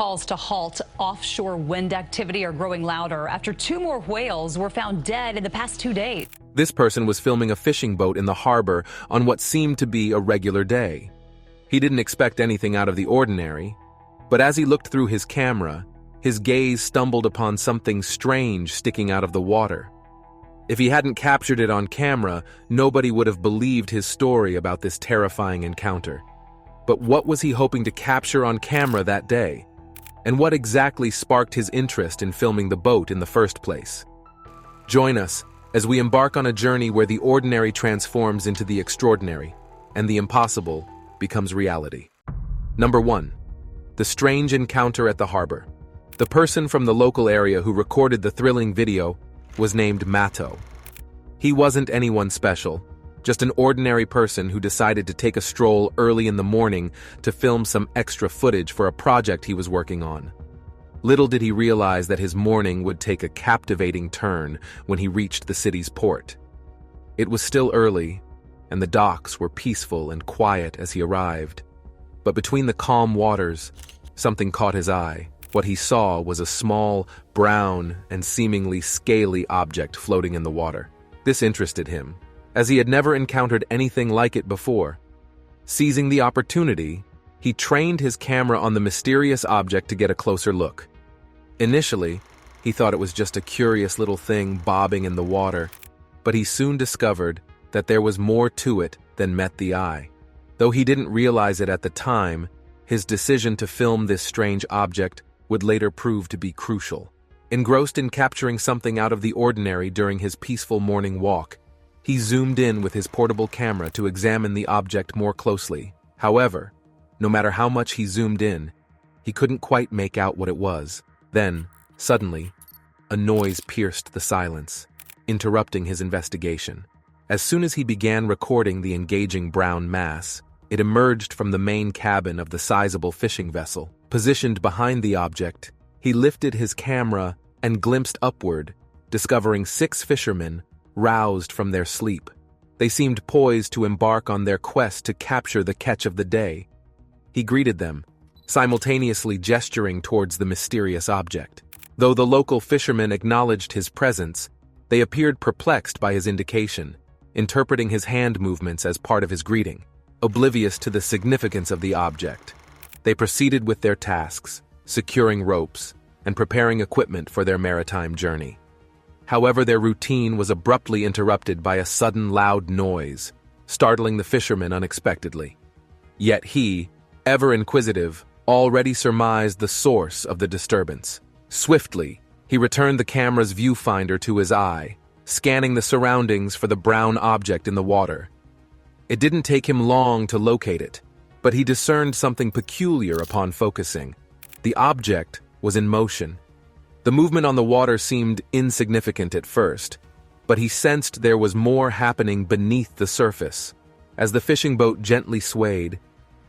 Calls to halt offshore wind activity are growing louder after two more whales were found dead in the past 2 days. This person was filming a fishing boat in the harbor on what seemed to be a regular day. He didn't expect anything out of the ordinary, but as he looked through his camera, his gaze stumbled upon something strange sticking out of the water. If he hadn't captured it on camera, nobody would have believed his story about this terrifying encounter. But what was he hoping to capture on camera that day? And what exactly sparked his interest in filming the boat in the first place? Join us as we embark on a journey where the ordinary transforms into the extraordinary, and the impossible becomes reality. Number 1. The strange encounter at the harbor. The person from the local area who recorded the thrilling video was named Matto. He wasn't anyone special, just an ordinary person who decided to take a stroll early in the morning to film some extra footage for a project he was working on. Little did he realize that his morning would take a captivating turn when he reached the city's port. It was still early, and the docks were peaceful and quiet as he arrived. But between the calm waters, something caught his eye. What he saw was a small, brown, and seemingly scaly object floating in the water. This interested him, as he had never encountered anything like it before. Seizing the opportunity, he trained his camera on the mysterious object to get a closer look. Initially, he thought it was just a curious little thing bobbing in the water, but he soon discovered that there was more to it than met the eye. Though he didn't realize it at the time, his decision to film this strange object would later prove to be crucial. Engrossed in capturing something out of the ordinary during his peaceful morning walk, he zoomed in with his portable camera to examine the object more closely. However, no matter how much he zoomed in, he couldn't quite make out what it was. Then, suddenly, a noise pierced the silence, interrupting his investigation. As soon as he began recording the engaging brown mass, it emerged from the main cabin of the sizable fishing vessel. Positioned behind the object, he lifted his camera and glimpsed upward, discovering 6 fishermen roused from their sleep. They seemed poised to embark on their quest to capture the catch of the day. He greeted them, simultaneously gesturing towards the mysterious object. Though the local fishermen acknowledged his presence, they appeared perplexed by his indication, interpreting his hand movements as part of his greeting. Oblivious to the significance of the object, they proceeded with their tasks, securing ropes and preparing equipment for their maritime journey. However, their routine was abruptly interrupted by a sudden loud noise, startling the fisherman unexpectedly. Yet he, ever inquisitive, already surmised the source of the disturbance. Swiftly, he returned the camera's viewfinder to his eye, scanning the surroundings for the brown object in the water. It didn't take him long to locate it, but he discerned something peculiar upon focusing. The object was in motion. The movement on the water seemed insignificant at first, but he sensed there was more happening beneath the surface. As the fishing boat gently swayed,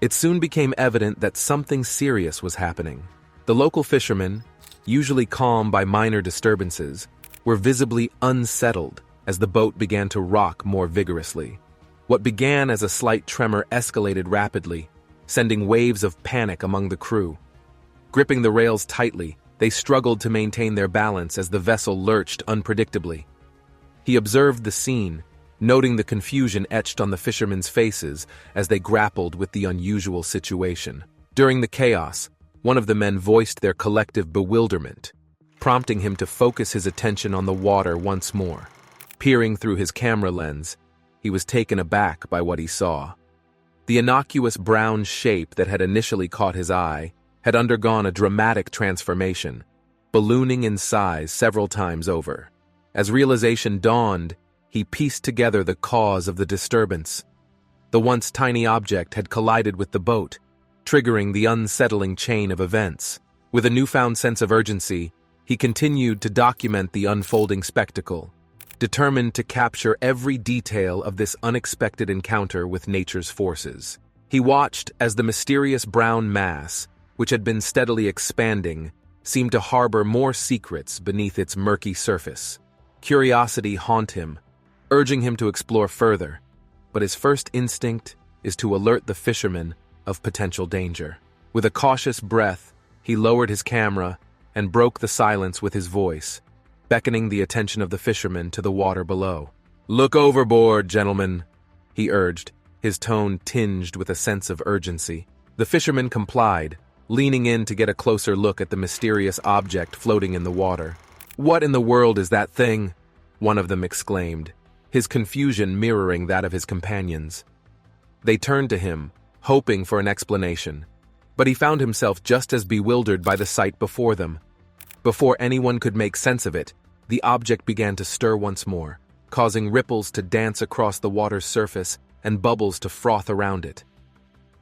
it soon became evident that something serious was happening. The local fishermen, usually calm by minor disturbances, were visibly unsettled as the boat began to rock more vigorously. What began as a slight tremor escalated rapidly, sending waves of panic among the crew. Gripping the rails tightly, they struggled to maintain their balance as the vessel lurched unpredictably. He observed the scene, noting the confusion etched on the fishermen's faces as they grappled with the unusual situation. During the chaos, one of the men voiced their collective bewilderment, prompting him to focus his attention on the water once more. Peering through his camera lens, he was taken aback by what he saw. The innocuous brown shape that had initially caught his eye had undergone a dramatic transformation, ballooning in size several times over. As realization dawned, he pieced together the cause of the disturbance. The once tiny object had collided with the boat, triggering the unsettling chain of events. With a newfound sense of urgency, he continued to document the unfolding spectacle, determined to capture every detail of this unexpected encounter with nature's forces. He watched as the mysterious brown mass, which had been steadily expanding, seemed to harbor more secrets beneath its murky surface. Curiosity haunted him, urging him to explore further, but his first instinct is to alert the fishermen of potential danger. With a cautious breath, He lowered his camera and broke the silence with his voice, beckoning the attention of the fishermen to the water below. "Look overboard, gentlemen," he urged, his tone tinged with a sense of urgency. The fishermen complied, leaning in to get a closer look at the mysterious object floating in the water. "What in the world is that thing?" one of them exclaimed, his confusion mirroring that of his companions. They turned to him, hoping for an explanation, but he found himself just as bewildered by the sight before them. Before anyone could make sense of it, the object began to stir once more, causing ripples to dance across the water's surface and bubbles to froth around it.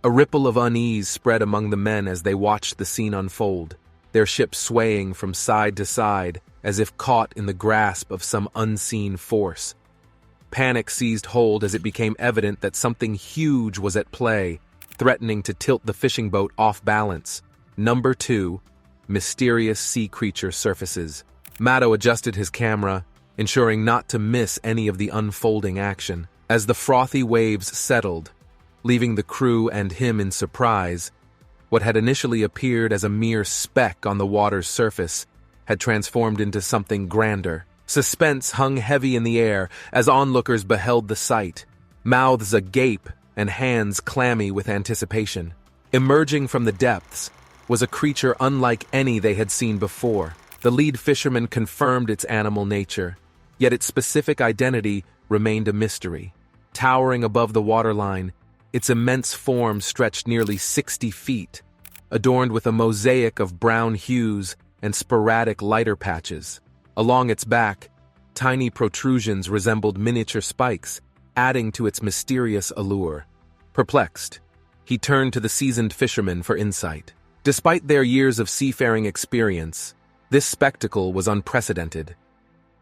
A ripple of unease spread among the men as they watched the scene unfold, their ship swaying from side to side as if caught in the grasp of some unseen force. Panic seized hold as it became evident that something huge was at play, threatening to tilt the fishing boat off balance. Number 2, mysterious sea creature surfaces. Matto adjusted his camera, ensuring not to miss any of the unfolding action. As the frothy waves settled, leaving the crew and him in surprise, what had initially appeared as a mere speck on the water's surface had transformed into something grander. Suspense hung heavy in the air as onlookers beheld the sight, mouths agape and hands clammy with anticipation. Emerging from the depths was a creature unlike any they had seen before. The lead fisherman confirmed its animal nature, yet its specific identity remained a mystery. Towering above the waterline, its immense form stretched nearly 60 feet, adorned with a mosaic of brown hues and sporadic lighter patches. Along its back, tiny protrusions resembled miniature spikes, adding to its mysterious allure. Perplexed, he turned to the seasoned fishermen for insight. Despite their years of seafaring experience, this spectacle was unprecedented.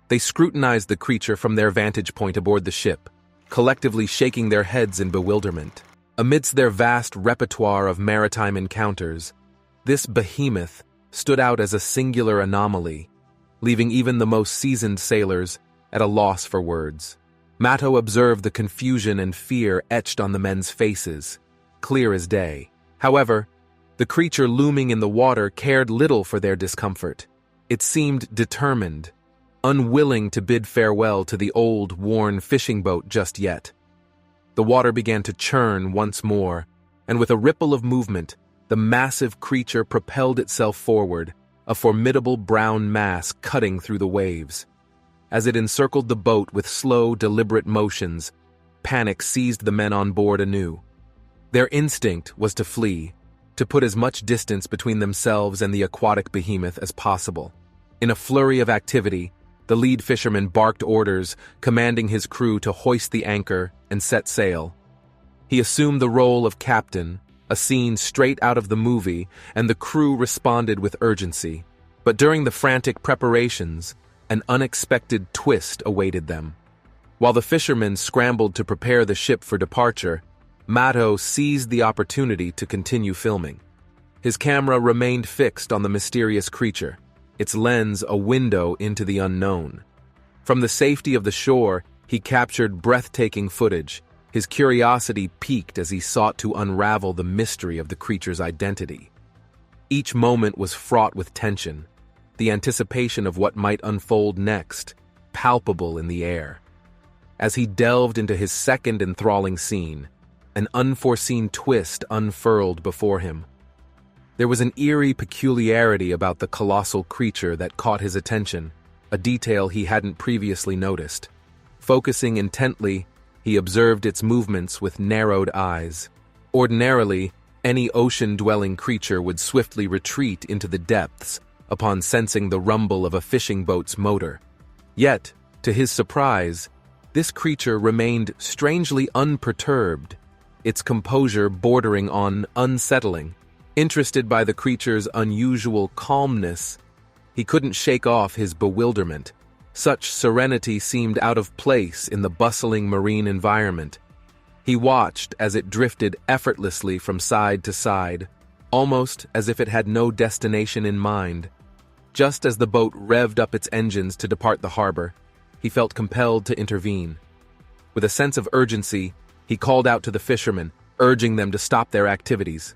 They scrutinized the creature from their vantage point aboard the ship, collectively shaking their heads in bewilderment. Amidst their vast repertoire of maritime encounters, this behemoth stood out as a singular anomaly, leaving even the most seasoned sailors at a loss for words. Matto observed the confusion and fear etched on the men's faces, clear as day. However, the creature looming in the water cared little for their discomfort. It seemed determined, unwilling to bid farewell to the old, worn fishing boat just yet. The water began to churn once more, and with a ripple of movement, the massive creature propelled itself forward, a formidable brown mass cutting through the waves. As it encircled the boat with slow, deliberate motions, panic seized the men on board anew. Their instinct was to flee, to put as much distance between themselves and the aquatic behemoth as possible. In a flurry of activity, the lead fisherman barked orders, commanding his crew to hoist the anchor and set sail. He assumed the role of captain, a scene straight out of the movie, and the crew responded with urgency. But during the frantic preparations, an unexpected twist awaited them. While the fishermen scrambled to prepare the ship for departure, Matto seized the opportunity to continue filming. His camera remained fixed on the mysterious creature, its lens a window into the unknown. From the safety of the shore, he captured breathtaking footage, his curiosity piqued as he sought to unravel the mystery of the creature's identity. Each moment was fraught with tension, the anticipation of what might unfold next, palpable in the air. As he delved into his second enthralling scene, an unforeseen twist unfurled before him. There was an eerie peculiarity about the colossal creature that caught his attention, a detail he hadn't previously noticed. Focusing intently, he observed its movements with narrowed eyes. Ordinarily, any ocean-dwelling creature would swiftly retreat into the depths upon sensing the rumble of a fishing boat's motor. Yet, to his surprise, this creature remained strangely unperturbed, its composure bordering on unsettling. Interested by the creature's unusual calmness, he couldn't shake off his bewilderment. Such serenity seemed out of place in the bustling marine environment. He watched as it drifted effortlessly from side to side, almost as if it had no destination in mind. Just as the boat revved up its engines to depart the harbor, he felt compelled to intervene. With a sense of urgency, he called out to the fishermen, urging them to stop their activities.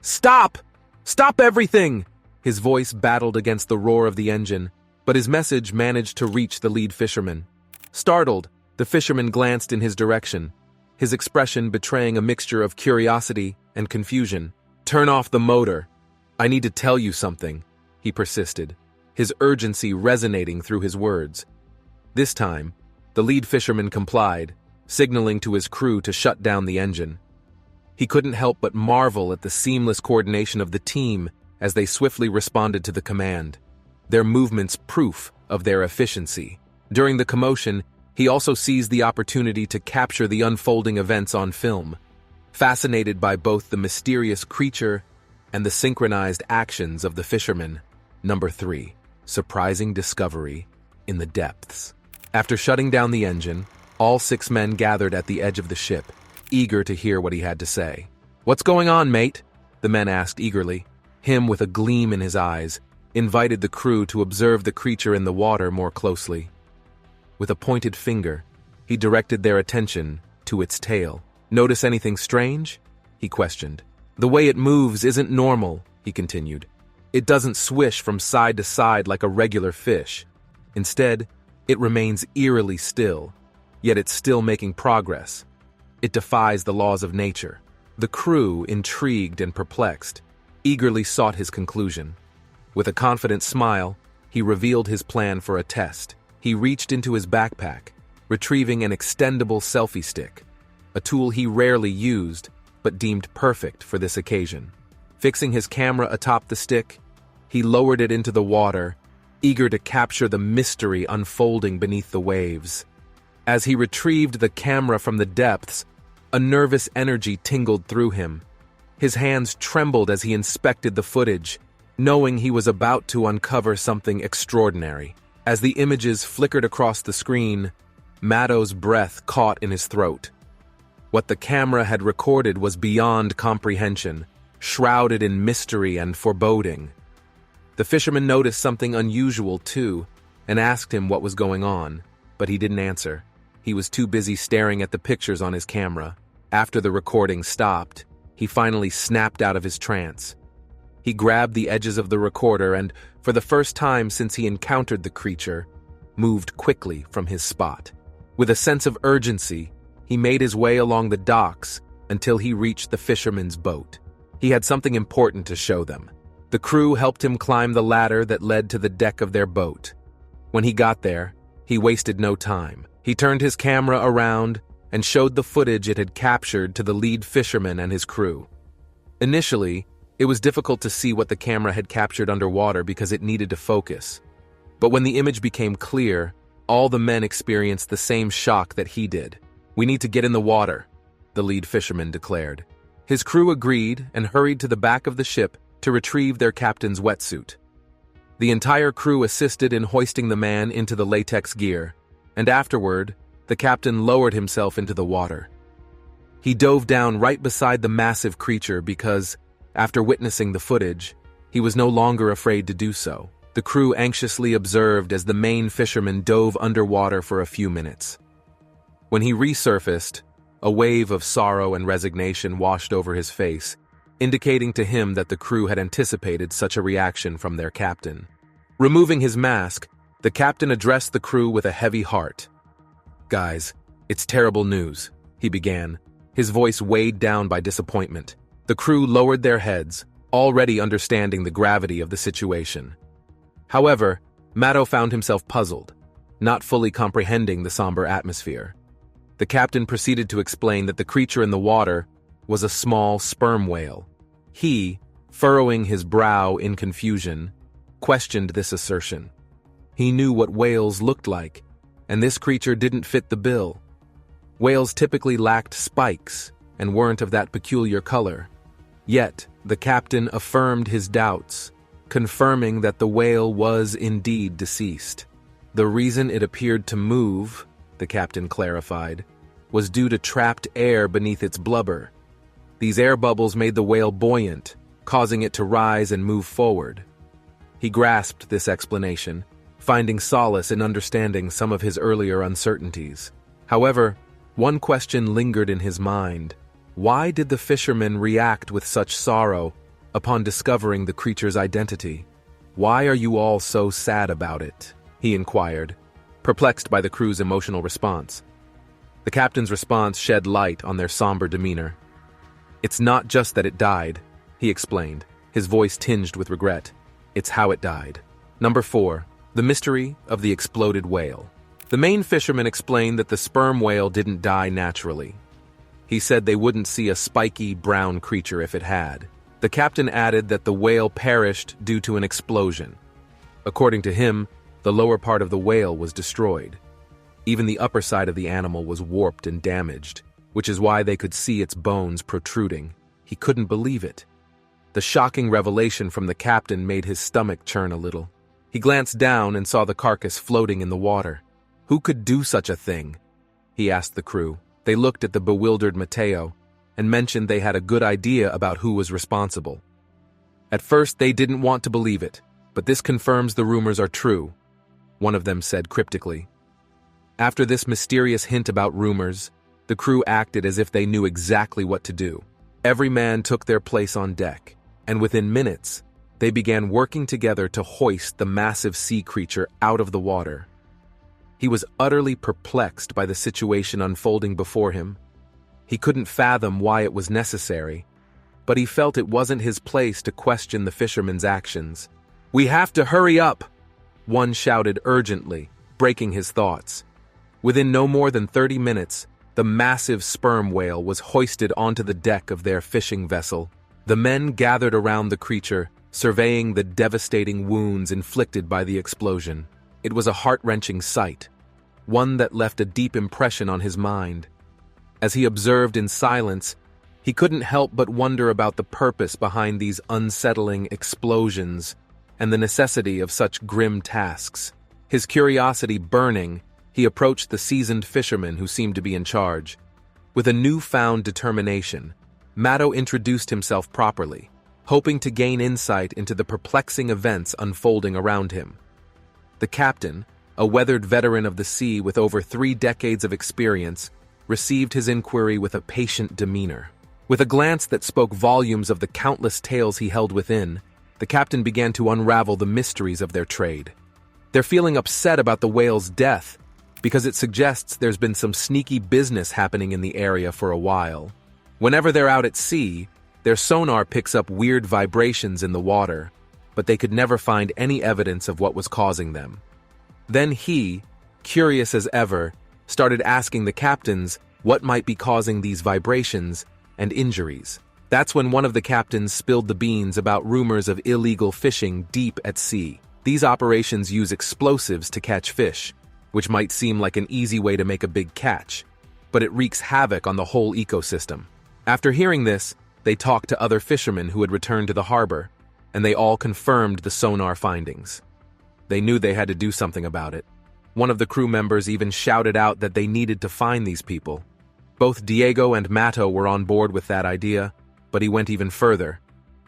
"Stop! Stop everything!" His voice battled against the roar of the engine, but his message managed to reach the lead fisherman. Startled, the fisherman glanced in his direction, his expression betraying a mixture of curiosity and confusion. "Turn off the motor. I need to tell you something," he persisted, his urgency resonating through his words. This time, the lead fisherman complied, signaling to his crew to shut down the engine. He couldn't help but marvel at the seamless coordination of the team as they swiftly responded to the command, their movements proof of their efficiency. During the commotion, he also seized the opportunity to capture the unfolding events on film, fascinated by both the mysterious creature and the synchronized actions of the fisherman. Number 3. Surprising discovery in the depths. After shutting down the engine, all 6 men gathered at the edge of the ship, eager to hear what he had to say. "What's going on, mate?" the men asked eagerly. Him, with a gleam in his eyes, invited the crew to observe the creature in the water more closely. With a pointed finger, he directed their attention to its tail. "Notice anything strange?" he questioned. "The way it moves isn't normal," he continued. "It doesn't swish from side to side like a regular fish. Instead, it remains eerily still, yet it's still making progress. It defies the laws of nature." The crew, intrigued and perplexed, eagerly sought his conclusion. With a confident smile, he revealed his plan for a test. He reached into his backpack, retrieving an extendable selfie stick, a tool he rarely used but deemed perfect for this occasion. Fixing his camera atop the stick, he lowered it into the water, eager to capture the mystery unfolding beneath the waves. As he retrieved the camera from the depths, a nervous energy tingled through him. His hands trembled as he inspected the footage, knowing he was about to uncover something extraordinary. As the images flickered across the screen, Matto's breath caught in his throat. What the camera had recorded was beyond comprehension, shrouded in mystery and foreboding. The fisherman noticed something unusual too, and asked him what was going on, but he didn't answer. He was too busy staring at the pictures on his camera. After the recording stopped, he finally snapped out of his trance. He grabbed the edges of the recorder and, for the first time since he encountered the creature, moved quickly from his spot. With a sense of urgency, he made his way along the docks until he reached the fisherman's boat. He had something important to show them. The crew helped him climb the ladder that led to the deck of their boat. When he got there, he wasted no time. He turned his camera around and showed the footage it had captured to the lead fisherman and his crew. Initially, it was difficult to see what the camera had captured underwater because it needed to focus. But when the image became clear, all the men experienced the same shock that he did. "We need to get in the water," the lead fisherman declared. His crew agreed and hurried to the back of the ship to retrieve their captain's wetsuit. The entire crew assisted in hoisting the man into the latex gear, and afterward, the captain lowered himself into the water. He dove down right beside the massive creature because, after witnessing the footage, he was no longer afraid to do so. The crew anxiously observed as the main fisherman dove underwater for a few minutes. When he resurfaced, a wave of sorrow and resignation washed over his face, indicating to him that the crew had anticipated such a reaction from their captain. Removing his mask, the captain addressed the crew with a heavy heart. "Guys, it's terrible news," he began, his voice weighed down by disappointment. The crew lowered their heads, already understanding the gravity of the situation. However, Matto found himself puzzled, not fully comprehending the somber atmosphere. The captain proceeded to explain that the creature in the water was a small sperm whale. He, furrowing his brow in confusion, questioned this assertion. He knew what whales looked like, and this creature didn't fit the bill. Whales typically lacked spikes and weren't of that peculiar color. Yet, the captain affirmed his doubts, confirming that the whale was indeed deceased. The reason it appeared to move, the captain clarified, was due to trapped air beneath its blubber. These air bubbles made the whale buoyant, causing it to rise and move forward. He grasped this explanation, finding solace in understanding some of his earlier uncertainties. However, one question lingered in his mind. Why did the fisherman react with such sorrow upon discovering the creature's identity? "Why are you all so sad about it?" he inquired, perplexed by the crew's emotional response. The captain's response shed light on their somber demeanor. "It's not just that it died," he explained, his voice tinged with regret. "It's how it died." Number 4. The mystery of the exploded whale. The main fisherman explained that the sperm whale didn't die naturally. He said they wouldn't see a spiky, brown creature if it had. The captain added that the whale perished due to an explosion. According to him, the lower part of the whale was destroyed. Even the upper side of the animal was warped and damaged, which is why they could see its bones protruding. He couldn't believe it. The shocking revelation from the captain made his stomach churn a little. He glanced down and saw the carcass floating in the water. Who could do such a thing? He asked the crew. They looked at the bewildered Mateo and mentioned they had a good idea about who was responsible. At first, they didn't want to believe it, but this confirms the rumors are true, one of them said cryptically. After this mysterious hint about rumors, the crew acted as if they knew exactly what to do. Every man took their place on deck, and within minutes, they began working together to hoist the massive sea creature out of the water. He was utterly perplexed by the situation unfolding before him. He couldn't fathom why it was necessary, but he felt it wasn't his place to question the fisherman's actions. "We have to hurry up!" one shouted urgently, breaking his thoughts. Within no more than 30 minutes, the massive sperm whale was hoisted onto the deck of their fishing vessel. The men gathered around the creature, surveying the devastating wounds inflicted by the explosion. It was a heart-wrenching sight, one that left a deep impression on his mind. As he observed in silence, he couldn't help but wonder about the purpose behind these unsettling explosions and the necessity of such grim tasks. His curiosity burning, he approached the seasoned fisherman who seemed to be in charge. With a newfound determination, Matto introduced himself properly, hoping to gain insight into the perplexing events unfolding around him. The captain, a weathered veteran of the sea with over 3 decades of experience, received his inquiry with a patient demeanor. With a glance that spoke volumes of the countless tales he held within, the captain began to unravel the mysteries of their trade. They're feeling upset about the whale's death because it suggests there's been some sneaky business happening in the area for a while. Whenever they're out at sea, their sonar picks up weird vibrations in the water, but they could never find any evidence of what was causing them. Then he, curious as ever, started asking the captains what might be causing these vibrations and injuries. That's when one of the captains spilled the beans about rumors of illegal fishing deep at sea. These operations use explosives to catch fish, which might seem like an easy way to make a big catch, but it wreaks havoc on the whole ecosystem. After hearing this, they talked to other fishermen who had returned to the harbor, and they all confirmed the sonar findings. They knew they had to do something about it. One of the crew members even shouted out that they needed to find these people. Both Diego and Matto were on board with that idea, but he went even further.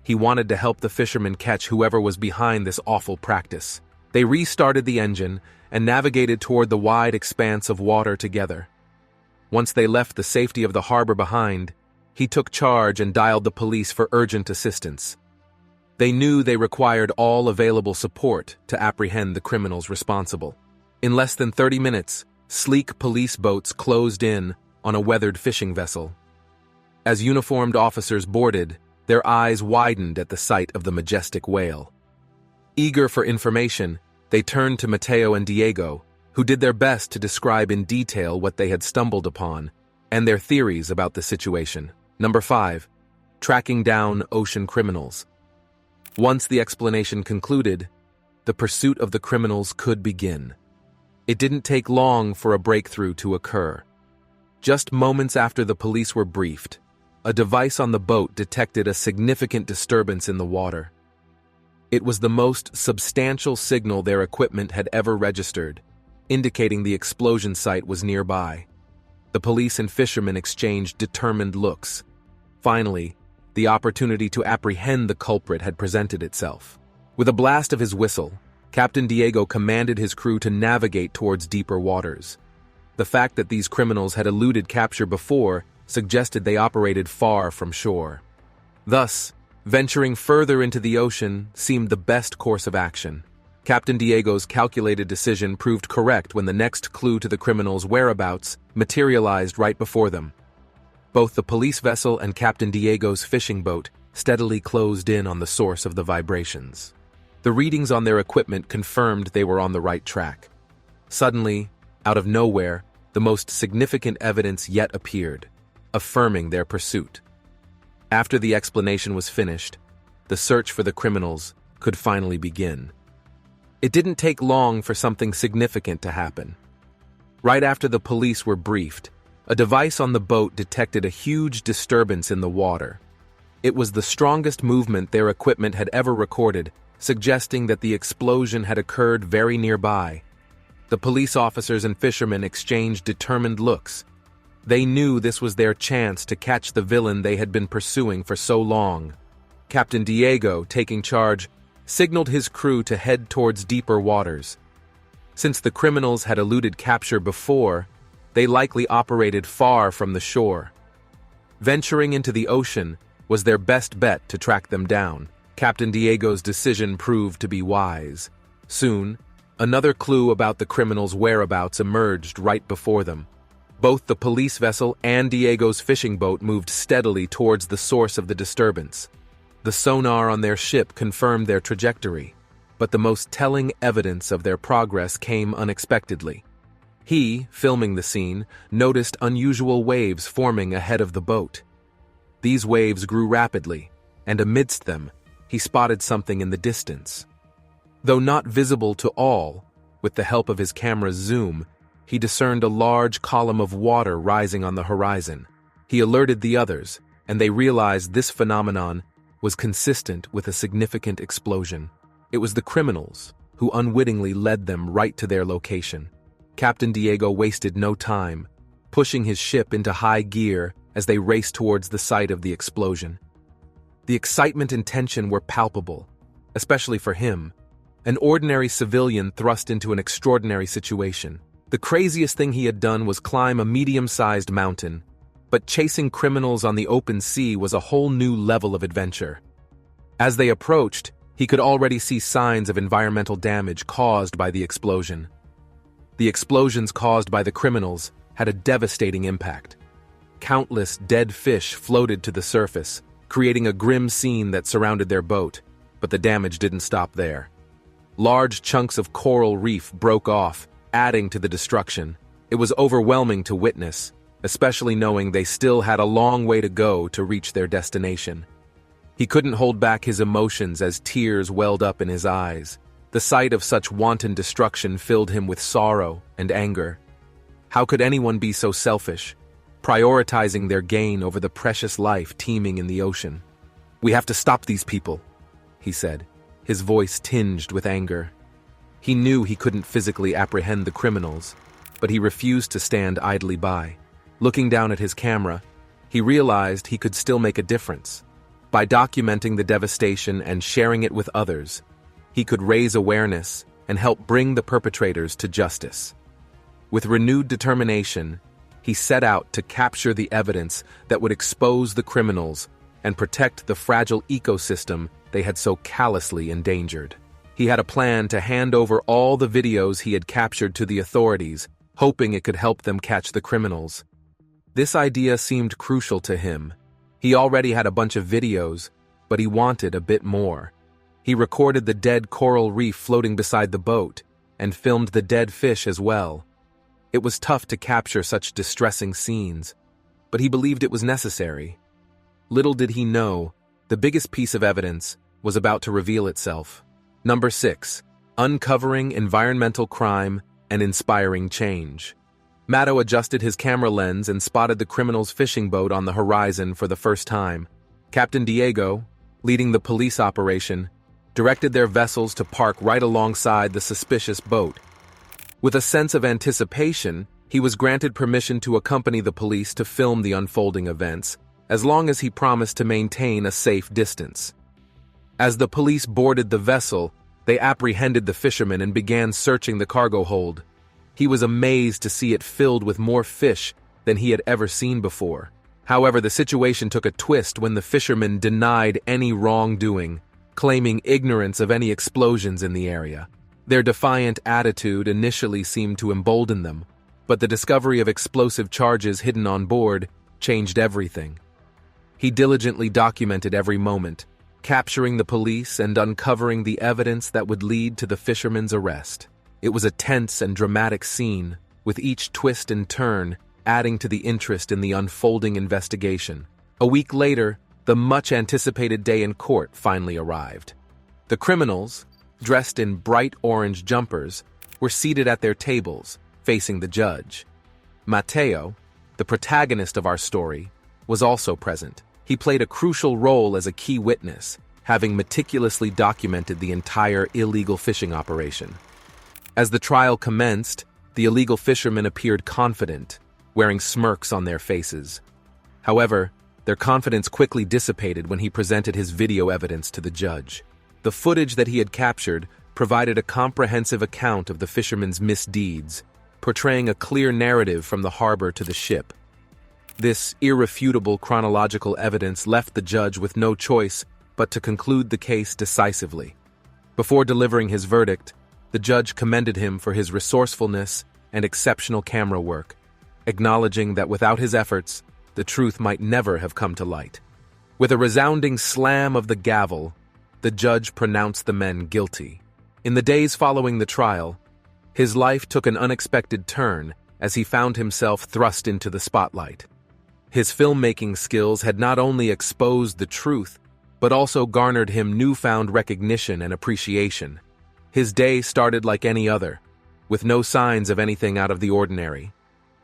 He wanted to help the fishermen catch whoever was behind this awful practice. They restarted the engine and navigated toward the wide expanse of water together. Once they left the safety of the harbor behind, he took charge and dialed the police for urgent assistance. They knew they required all available support to apprehend the criminals responsible. In less than 30 minutes, sleek police boats closed in on a weathered fishing vessel. As uniformed officers boarded, their eyes widened at the sight of the majestic whale. Eager for information, they turned to Mateo and Diego, who did their best to describe in detail what they had stumbled upon and their theories about the situation. Number 5. Tracking down ocean criminals. Once the explanation concluded, the pursuit of the criminals could begin. It didn't take long for a breakthrough to occur. Just moments after the police were briefed, a device on the boat detected a significant disturbance in the water. It was the most substantial signal their equipment had ever registered, indicating the explosion site was nearby. The police and fishermen exchanged determined looks. Finally, the opportunity to apprehend the culprit had presented itself. With a blast of his whistle, Captain Diego commanded his crew to navigate towards deeper waters. The fact that these criminals had eluded capture before suggested they operated far from shore. Thus, Venturing further into the ocean seemed the best course of action. Captain Diego's calculated decision proved correct when the next clue to the criminals' whereabouts materialized right before them. Both the police vessel and Captain Diego's fishing boat steadily closed in on the source of the vibrations. The readings on their equipment confirmed they were on the right track. Suddenly, out of nowhere, the most significant evidence yet appeared, affirming their pursuit. After the explanation was finished, the search for the criminals could finally begin. It didn't take long for something significant to happen. Right after the police were briefed, a device on the boat detected a huge disturbance in the water. It was the strongest movement their equipment had ever recorded, suggesting that the explosion had occurred very nearby. The police officers and fishermen exchanged determined looks. They knew this was their chance to catch the villain they had been pursuing for so long. Captain Diego, taking charge, signaled his crew to head towards deeper waters. Since the criminals had eluded capture before, they likely operated far from the shore. Venturing into the ocean was their best bet to track them down. Captain Diego's decision proved to be wise. Soon, another clue about the criminals' whereabouts emerged right before them. Both the police vessel and Diego's fishing boat moved steadily towards the source of the disturbance. The sonar on their ship confirmed their trajectory, but the most telling evidence of their progress came unexpectedly. He, filming the scene, noticed unusual waves forming ahead of the boat. These waves grew rapidly, and amidst them, he spotted something in the distance. Though not visible to all, with the help of his camera's zoom, he discerned a large column of water rising on the horizon. He alerted the others, and they realized this phenomenon was consistent with a significant explosion. It was the criminals who unwittingly led them right to their location. Captain Diego wasted no time, pushing his ship into high gear as they raced towards the site of the explosion. The excitement and tension were palpable, especially for him, an ordinary civilian thrust into an extraordinary situation. The craziest thing he had done was climb a medium-sized mountain, but chasing criminals on the open sea was a whole new level of adventure. As they approached, he could already see signs of environmental damage caused by the explosion. The explosions caused by the criminals had a devastating impact. Countless dead fish floated to the surface, creating a grim scene that surrounded their boat, but the damage didn't stop there. Large chunks of coral reef broke off, adding to the destruction. It was overwhelming to witness, especially knowing they still had a long way to go to reach their destination. He couldn't hold back his emotions as tears welled up in his eyes. The sight of such wanton destruction filled him with sorrow and anger. How could anyone be so selfish, prioritizing their gain over the precious life teeming in the ocean? "We have to stop these people," he said, his voice tinged with anger. He knew he couldn't physically apprehend the criminals, but he refused to stand idly by. Looking down at his camera, he realized he could still make a difference. By documenting the devastation and sharing it with others, he could raise awareness and help bring the perpetrators to justice. With renewed determination, he set out to capture the evidence that would expose the criminals and protect the fragile ecosystem they had so callously endangered. He had a plan to hand over all the videos he had captured to the authorities, hoping it could help them catch the criminals. This idea seemed crucial to him. He already had a bunch of videos, but he wanted a bit more. He recorded the dead coral reef floating beside the boat and filmed the dead fish as well. It was tough to capture such distressing scenes, but he believed it was necessary. Little did he know, the biggest piece of evidence was about to reveal itself. Number 6. Uncovering environmental crime and inspiring change. Matto adjusted his camera lens and spotted the criminals' fishing boat on the horizon for the first time. Captain Diego, leading the police operation, directed their vessels to park right alongside the suspicious boat. With a sense of anticipation, he was granted permission to accompany the police to film the unfolding events, as long as he promised to maintain a safe distance. As the police boarded the vessel, they apprehended the fisherman and began searching the cargo hold. He was amazed to see it filled with more fish than he had ever seen before. However, the situation took a twist when the fishermen denied any wrongdoing, claiming ignorance of any explosions in the area. Their defiant attitude initially seemed to embolden them, but the discovery of explosive charges hidden on board changed everything. He diligently documented every moment, capturing the police and uncovering the evidence that would lead to the fishermen's arrest. It was a tense and dramatic scene, with each twist and turn adding to the interest in the unfolding investigation. A week later, the much-anticipated day in court finally arrived. The criminals, dressed in bright orange jumpers, were seated at their tables, facing the judge. Matteo, the protagonist of our story, was also present. He played a crucial role as a key witness, having meticulously documented the entire illegal fishing operation. As the trial commenced, the illegal fishermen appeared confident, wearing smirks on their faces. However, their confidence quickly dissipated when he presented his video evidence to the judge. The footage that he had captured provided a comprehensive account of the fishermen's misdeeds, portraying a clear narrative from the harbor to the ship. This irrefutable chronological evidence left the judge with no choice but to conclude the case decisively. Before delivering his verdict, the judge commended him for his resourcefulness and exceptional camera work, acknowledging that without his efforts, the truth might never have come to light. With a resounding slam of the gavel, the judge pronounced the men guilty. In the days following the trial, his life took an unexpected turn as he found himself thrust into the spotlight. His filmmaking skills had not only exposed the truth, but also garnered him newfound recognition and appreciation. His day started like any other, with no signs of anything out of the ordinary.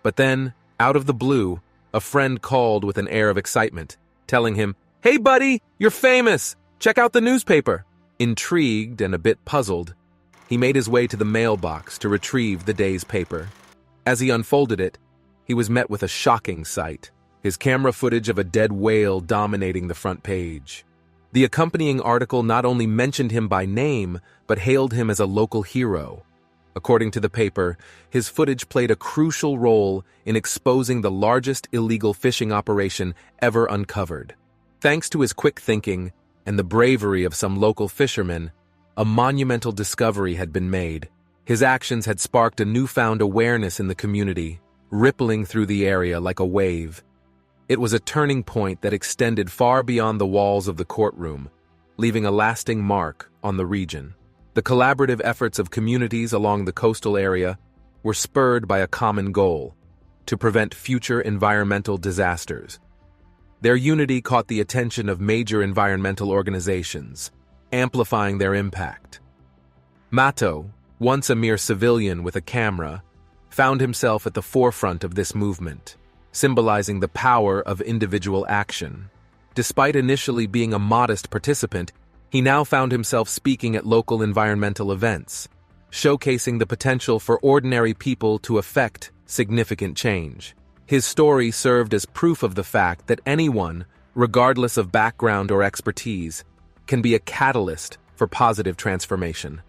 But then, out of the blue, a friend called with an air of excitement, telling him, "Hey buddy, you're famous! Check out the newspaper!" Intrigued and a bit puzzled, he made his way to the mailbox to retrieve the day's paper. As he unfolded it, he was met with a shocking sight, his camera footage of a dead whale dominating the front page. The accompanying article not only mentioned him by name, but hailed him as a local hero. According to the paper, his footage played a crucial role in exposing the largest illegal fishing operation ever uncovered. Thanks to his quick thinking and the bravery of some local fishermen, a monumental discovery had been made. His actions had sparked a newfound awareness in the community, rippling through the area like a wave. It was a turning point that extended far beyond the walls of the courtroom, leaving a lasting mark on the region. The collaborative efforts of communities along the coastal area were spurred by a common goal: to prevent future environmental disasters. Their unity caught the attention of major environmental organizations, amplifying their impact. Mato, once a mere civilian with a camera, found himself at the forefront of this movement, symbolizing the power of individual action. Despite initially being a modest participant, he now found himself speaking at local environmental events, showcasing the potential for ordinary people to affect significant change. His story served as proof of the fact that anyone, regardless of background or expertise, can be a catalyst for positive transformation.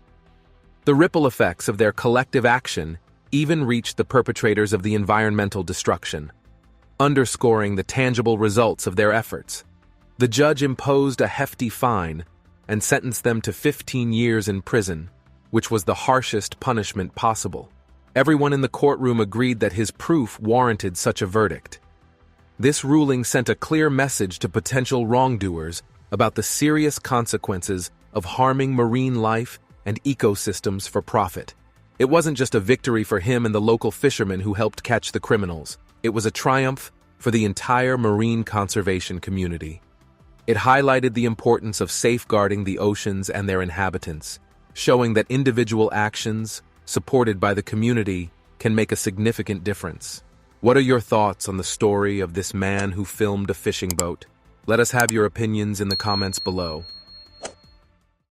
The ripple effects of their collective action even reached the perpetrators of the environmental destruction, underscoring the tangible results of their efforts. The judge imposed a hefty fine and sentenced them to 15 years in prison, which was the harshest punishment possible. Everyone in the courtroom agreed that his proof warranted such a verdict. This ruling sent a clear message to potential wrongdoers about the serious consequences of harming marine life and ecosystems for profit. It wasn't just a victory for him and the local fishermen who helped catch the criminals. It was a triumph for the entire marine conservation community. It highlighted the importance of safeguarding the oceans and their inhabitants, showing that individual actions, supported by the community, can make a significant difference. What are your thoughts on the story of this man who filmed a fishing boat? Let us have your opinions in the comments below.